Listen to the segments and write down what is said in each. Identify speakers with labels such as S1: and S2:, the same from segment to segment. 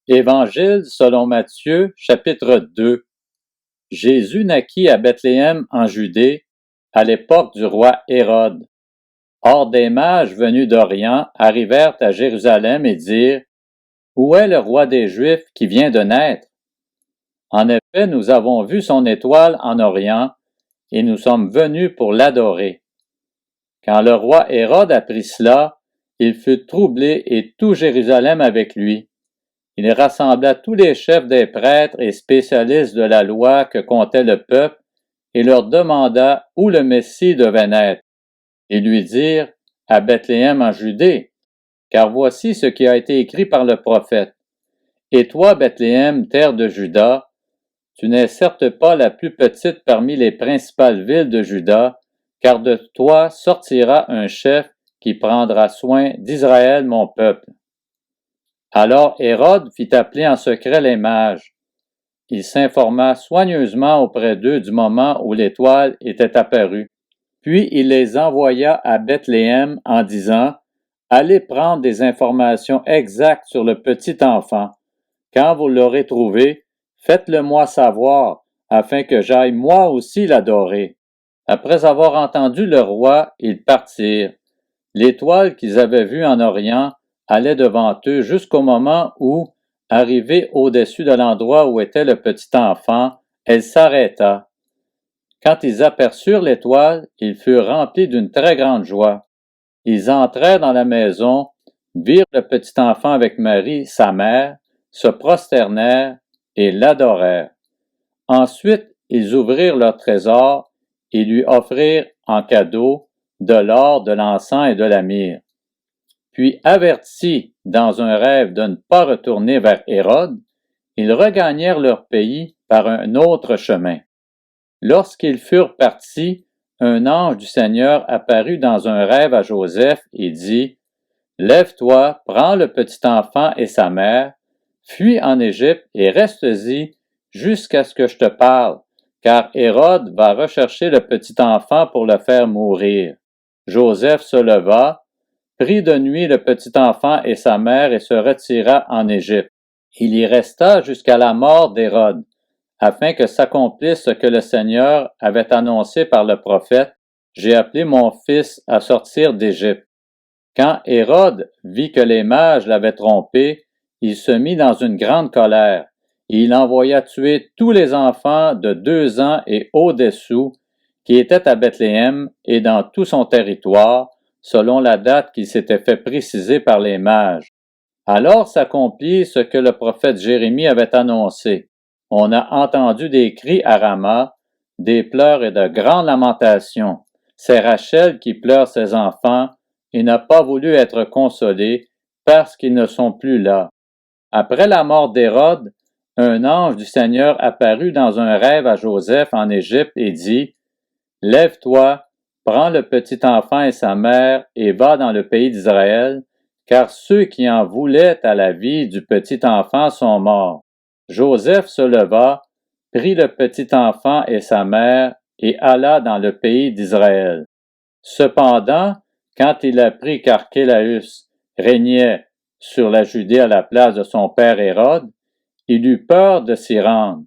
S1: Évangile selon Matthieu, chapitre 2. Jésus naquit à Bethléem en Judée, à l'époque du roi Hérode. Or des mages venus d'Orient arrivèrent à Jérusalem et dirent: Où est le roi des Juifs qui vient de naître? En effet, nous avons vu son étoile en Orient, et nous sommes venus pour l'adorer. Quand le roi Hérode apprit cela, il fut troublé et tout Jérusalem avec lui. Il rassembla tous les chefs des prêtres et spécialistes de la loi que comptait le peuple et leur demanda où le Messie devait naître. Ils lui dirent: À Bethléem en Judée, car voici ce qui a été écrit par le prophète. Et toi, Bethléem, terre de Juda, tu n'es certes pas la plus petite parmi les principales villes de Juda, car de toi sortira un chef qui prendra soin d'Israël mon peuple. Alors Hérode fit appeler en secret les mages. Il s'informa soigneusement auprès d'eux du moment où l'étoile était apparue. Puis il les envoya à Bethléem en disant: Allez prendre des informations exactes sur le petit enfant. Quand vous l'aurez trouvé, faites-le-moi savoir, afin que j'aille moi aussi l'adorer. Après avoir entendu le roi, ils partirent. L'étoile qu'ils avaient vue en Orient allait devant eux jusqu'au moment où, arrivée au-dessus de l'endroit où était le petit enfant, elle s'arrêta. Quand ils aperçurent l'étoile, ils furent remplis d'une très grande joie. Ils entrèrent dans la maison, virent le petit enfant avec Marie, sa mère, se prosternèrent et l'adorèrent. Ensuite, ils ouvrirent leur trésor et lui offrirent en cadeau de l'or, de l'encens et de la myrrhe. Puis, avertis dans un rêve de ne pas retourner vers Hérode, ils regagnèrent leur pays par un autre chemin. Lorsqu'ils furent partis, un ange du Seigneur apparut dans un rêve à Joseph et dit: Lève-toi, prends le petit enfant et sa mère, fuis en Égypte et reste-y jusqu'à ce que je te parle, car Hérode va rechercher le petit enfant pour le faire mourir. Joseph se leva, prit de nuit le petit enfant et sa mère et se retira en Égypte. Il y resta jusqu'à la mort d'Hérode, afin que s'accomplisse ce que le Seigneur avait annoncé par le prophète: J'ai appelé mon fils à sortir d'Égypte. Quand Hérode vit que les mages l'avaient trompé, il se mit dans une grande colère, et il envoya tuer tous les enfants de 2 ans et au-dessous qui étaient à Bethléem et dans tout son territoire, selon la date qu'il s'était fait préciser par les mages. Alors s'accomplit ce que le prophète Jérémie avait annoncé. On a entendu des cris à Rama, des pleurs et de grandes lamentations. C'est Rachel qui pleure ses enfants et n'a pas voulu être consolée parce qu'ils ne sont plus là. Après la mort d'Hérode, un ange du Seigneur apparut dans un rêve à Joseph en Égypte et dit: Lève-toi, prends le petit enfant et sa mère et va dans le pays d'Israël, car ceux qui en voulaient à la vie du petit enfant sont morts. Joseph se leva, prit le petit enfant et sa mère et alla dans le pays d'Israël. Cependant, quand il apprit qu'Archélaüs régnait sur la Judée à la place de son père Hérode, il eut peur de s'y rendre.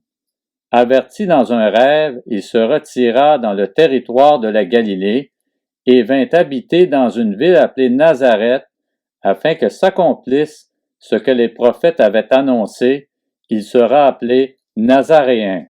S1: Averti dans un rêve, il se retira dans le territoire de la Galilée et vint habiter dans une ville appelée Nazareth, afin que s'accomplisse ce que les prophètes avaient annoncé: il sera appelé Nazaréen.